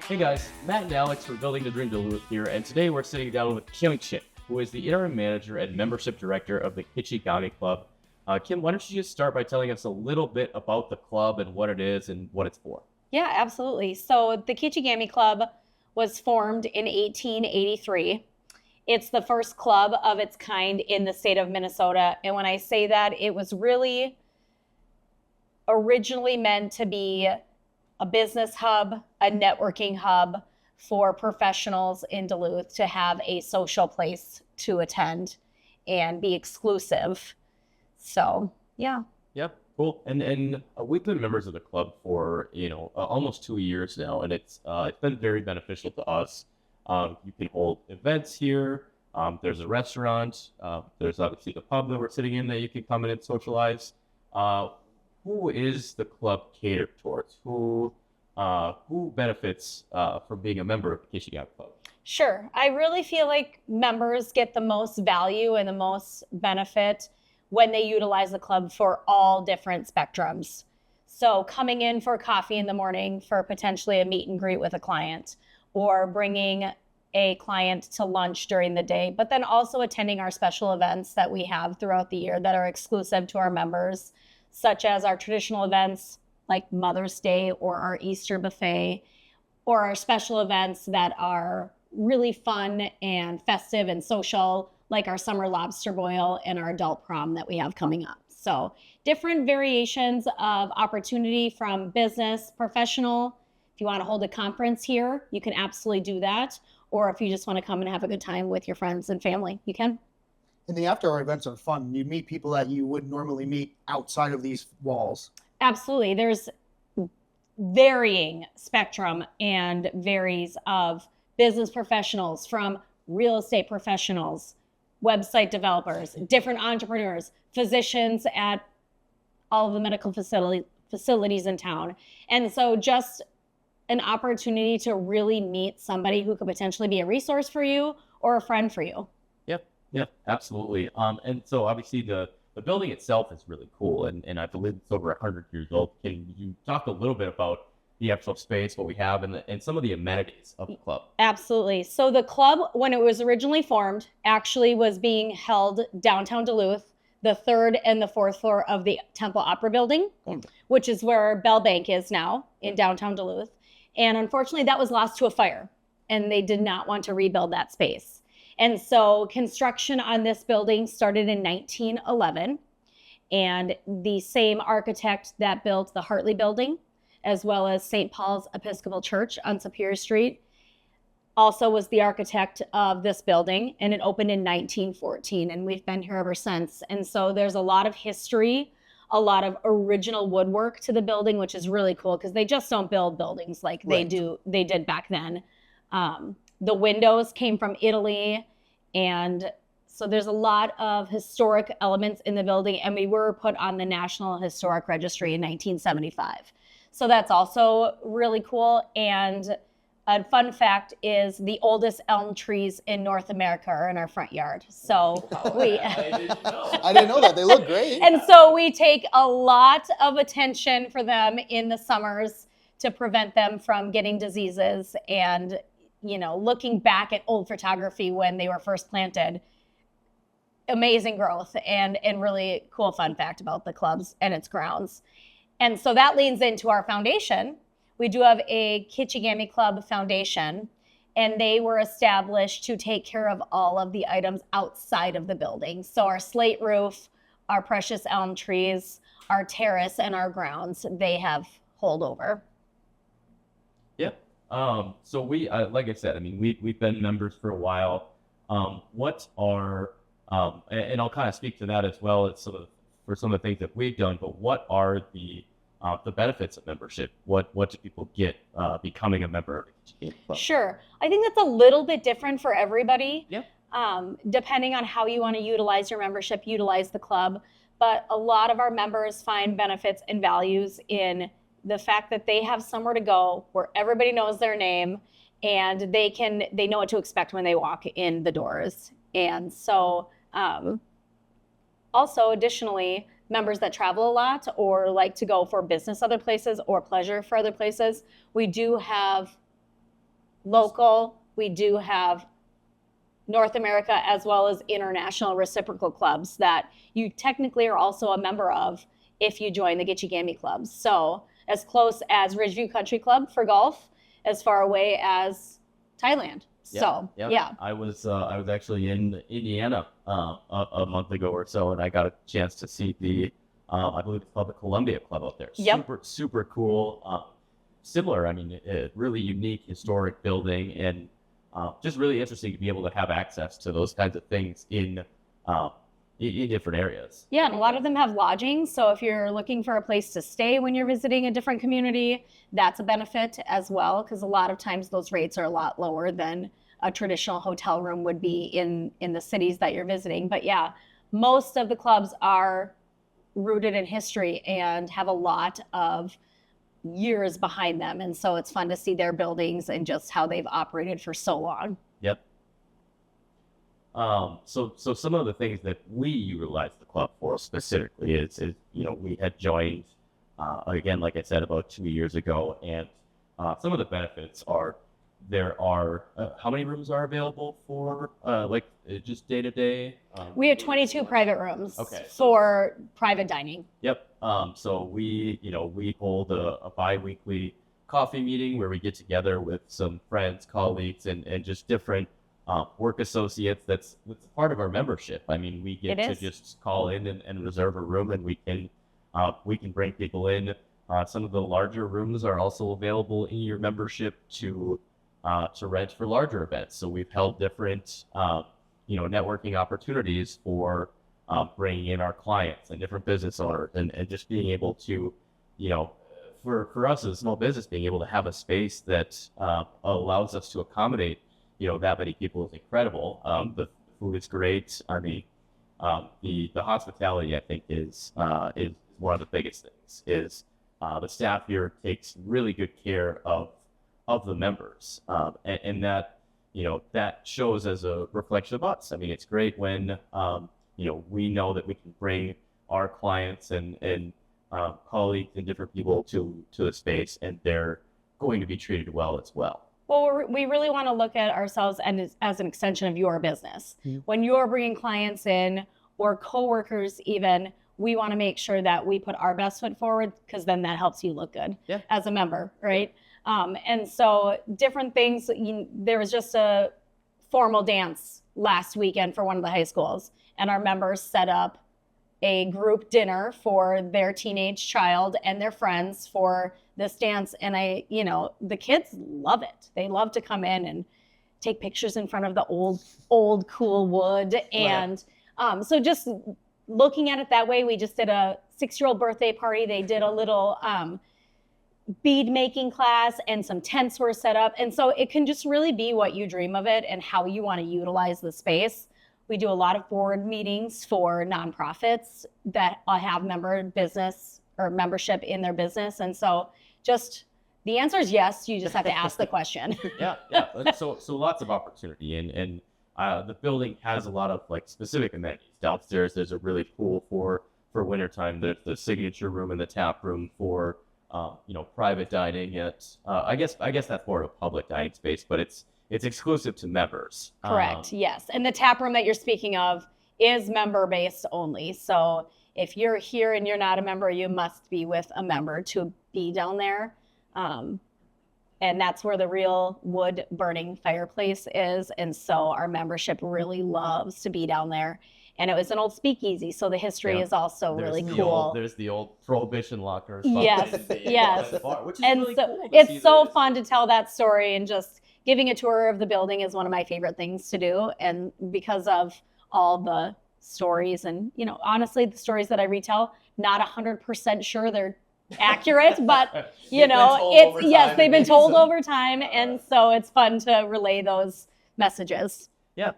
Hey guys, Matt and Alex from Building the Dream Duluth here, and today we're sitting down with Kim Chip, who is the interim manager and membership director of the Kitchi Gammi Club. Kim, why don't you just start by telling us a little bit about the club and what it is and what it's for? Yeah, absolutely. So the Kitchi Gammi Club was formed in 1883. It's the first club of its kind in the state of Minnesota. And when I say that, it was really originally meant to be a business hub, a networking hub for professionals in Duluth to have a social place to attend and be exclusive. So, yeah. Yep, cool. And we've been members of the club for almost 2 years now, and it's been very beneficial to us. You can hold events here. There's a restaurant. There's obviously the pub that we're sitting in that you can come in and socialize. Who is the club catered towards? Who benefits from being a member of the Kitchi Gammi Club? Sure. I really feel like members get the most value and the most benefit when they utilize the club for all different spectrums. So coming in for coffee in the morning for potentially a meet and greet with a client, or bringing a client to lunch during the day, but then also attending our special events that we have throughout the year that are exclusive to our members, such as our traditional events like Mother's Day or our Easter buffet, or our special events that are really fun and festive and social, like our summer lobster boil and our adult prom that we have coming up. So different variations of opportunity from business, professional. If you want to hold a conference here, you can absolutely do that. Or if you just want to come and have a good time with your friends and family, you can. And the after hour events are fun. You meet people that you wouldn't normally meet outside of these walls. Absolutely. There's varying spectrum and varies of business professionals, from real estate professionals, website developers, different entrepreneurs, physicians at all of the medical facilities in town. And so just an opportunity to really meet somebody who could potentially be a resource for you or a friend for you. Yep, absolutely. And so obviously the building itself is really cool, and I believe it's over 100 years old. Can you talk a little bit about the actual space, what we have, and some of the amenities of the club? Absolutely. So the club, when it was originally formed, actually was being held downtown Duluth, the third and the fourth floor of the Temple Opera Building, which is where Bell Bank is now in downtown Duluth. And unfortunately, that was lost to a fire, and they did not want to rebuild that space. And so construction on this building started in 1911, and the same architect that built the Hartley Building, as well as St. Paul's Episcopal Church on Superior Street, also was the architect of this building, and it opened in 1914, and we've been here ever since. And so there's a lot of history, a lot of original woodwork to the building, which is really cool because they just don't build buildings like they did back then. The windows came from Italy, and so there's a lot of historic elements in the building, and we were put on the National Historic Registry in 1975. So that's also really cool. And a fun fact is the oldest elm trees in North America are in our front yard. So I didn't know that. They look great. And so we take a lot of attention for them in the summers to prevent them from getting diseases. And looking back at old photography when they were first planted, amazing growth and really cool fun fact about the clubs and its grounds. And so that leans into our foundation. We do have a Kitchi Gammi Club foundation, and they were established to take care of all of the items outside of the building. So our slate roof, our precious elm trees, our terrace, and our grounds, they have holdover. Yep. So we, like I said, I mean, we've been members for a while. What are, and I'll kind of speak to that as well as for some of the things that we've done, but what are the benefits of membership? What do people get becoming a member of the Kitchi Gammi Club? Sure. I think that's a little bit different for everybody. Yep. Depending on how you want to utilize your membership, utilize the club. But a lot of our members find benefits and values in the fact that they have somewhere to go where everybody knows their name, and they know what to expect when they walk in the doors. And so also additionally, members that travel a lot or like to go for business other places or pleasure for other places, we do have local. We do have North America as well as international reciprocal clubs that you technically are also a member of if you join the Kitchi Gammi Club. So as close as Ridgeview Country Club for golf, as far away as Thailand. So yeah. I was actually in Indiana a month ago or so, and I got a chance to see the I believe it's called the Columbia Club out there. Yep. Super cool. Similar, I mean, a really unique historic building, and just really interesting to be able to have access to those kinds of things in different areas. Yeah, and a lot of them have lodging. So if you're looking for a place to stay when you're visiting a different community, that's a benefit as well, because a lot of times those rates are a lot lower than a traditional hotel room would be in the cities that you're visiting. But yeah, most of the clubs are rooted in history and have a lot of years behind them. And so it's fun to see their buildings and just how they've operated for so long. Yep. So some of the things that we utilize the club for specifically is we had joined, again, like I said, about 2 years ago, and some of the benefits are there are, how many rooms are available for, just day to day? We have 22 private rooms Okay. for private dining. Yep. So we hold a bi-weekly coffee meeting where we get together with some friends, colleagues, and just different work associates. That's part of our membership. I mean, we get to just call in and reserve a room, and we can bring people in. Some of the larger rooms are also available in your membership to rent for larger events. So we've held different networking opportunities for bringing in our clients and different business owners, and just being able to, for us as a small business, being able to have a space that allows us to accommodate, that many people is incredible. The food is great. I mean, the hospitality, I think, is one of the biggest things. Is the staff here takes really good care of the members, and that that shows as a reflection of us. I mean, it's great when we know that we can bring our clients and colleagues and different people to the space, and they're going to be treated well as well. Well, we really want to look at ourselves as an extension of your business. Mm-hmm. When you're bringing clients in or coworkers even, we want to make sure that we put our best foot forward, because then that helps you look good as a member, right? And so different things. There was just a formal dance last weekend for one of the high schools, and our members set up a group dinner for their teenage child and their friends for this dance. And the kids love it. They love to come in and take pictures in front of the old cool wood. And so just looking at it that way, we just did a 6-year-old birthday party. They did a little bead making class, and some tents were set up. And so it can just really be what you dream of it and how you want to utilize the space. We do a lot of board meetings for nonprofits that have membership in their business. And so just the answer is yes. You just have to ask the question. Yeah. So lots of opportunity, and the building has a lot of specific amenities. Downstairs, there's a really cool for wintertime. There's the signature room and the tap room for private dining. I guess that's more of a public dining space, but it's exclusive to members. Correct. Yes. And the tap room that you're speaking of is member based only. So if you're here and you're not a member, you must be with a member to be down there. And that's where the real wood burning fireplace is. And so our membership really loves to be down there. And it was an old speakeasy, so the history is also really cool. There's the old Prohibition lockers. Yes. Bar, which is and really so cool it's so fun to tell that story, and just giving a tour of the building is one of my favorite things to do. And because of all the stories, and honestly, the stories that I retell, not 100% sure they're accurate, but they've been told over time, and so it's fun to relay those messages. Yeah.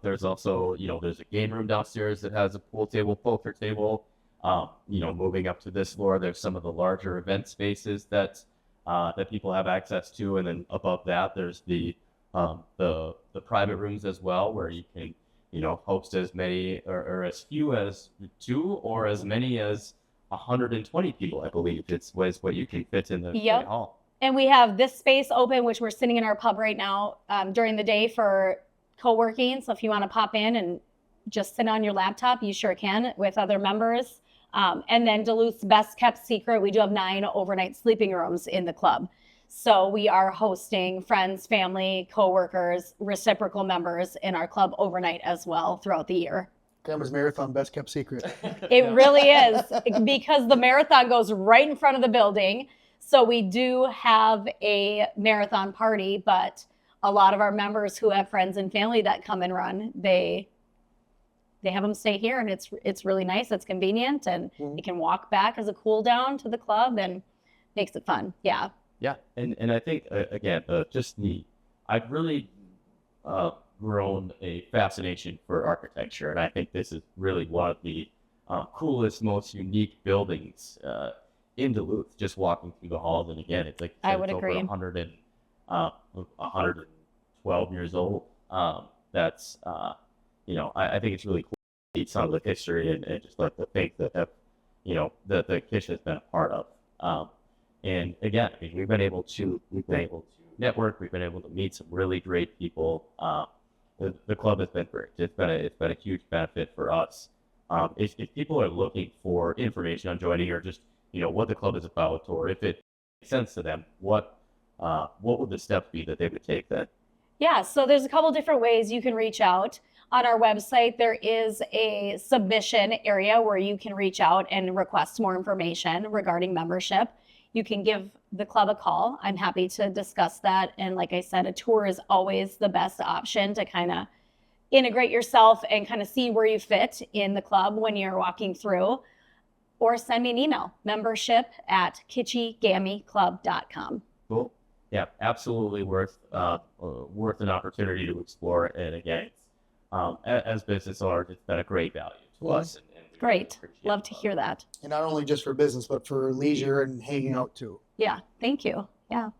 There's also, there's a game room downstairs that has a pool table, poker table. Moving up to this floor, there's some of the larger event spaces that people have access to, and then above that, there's the private rooms as well, where you can, host as many or as few as 2 or as many as 120 people. I believe it's what you can fit in the hall. And we have this space open, which we're sitting in our pub right now during the day for co-working. So if you want to pop in and just sit on your laptop, you sure can with other members. And then Duluth's best kept secret, we do have 9 overnight sleeping rooms in the club. So we are hosting friends, family, co-workers, reciprocal members in our club overnight as well throughout the year. Grandma's Marathon, best kept secret. It really is, because the marathon goes right in front of the building. So we do have a marathon party, but a lot of our members who have friends and family that come and run, they have them stay here, and it's really nice. It's convenient, and you can walk back as a cool down to the club, and makes it fun. Yeah. Yeah, and I think again, I've really grown a fascination for architecture, and I think this is really one of the coolest, most unique buildings in Duluth. Just walking through the halls, and again, it's like I would it's agree. over 112 years old. That's I think it's really cool to see some of the history and just like the things that have the kitchen has been a part of. And again, I mean, we've been able to network. We've been able to meet some really great people. The club has been great. It's been a huge benefit for us. If people are looking for information on joining, or just what the club is about, or if it makes sense to them, what would the steps be that they would take then? Yeah, so there's a couple different ways you can reach out. On our website, there is a submission area where you can reach out and request more information regarding membership. You can give the club a call. I'm happy to discuss that. And like I said, a tour is always the best option to kind of integrate yourself and kind of see where you fit in the club when you're walking through. Or send me an email, membership@kitchigammiclub.com. Cool. Yeah, absolutely worth an opportunity to explore. And again, as business owners, it's been a great value to us. And we Great. appreciate Love to hear that. And not only just for business, but for leisure and hanging out too. Yeah, thank you. Yeah.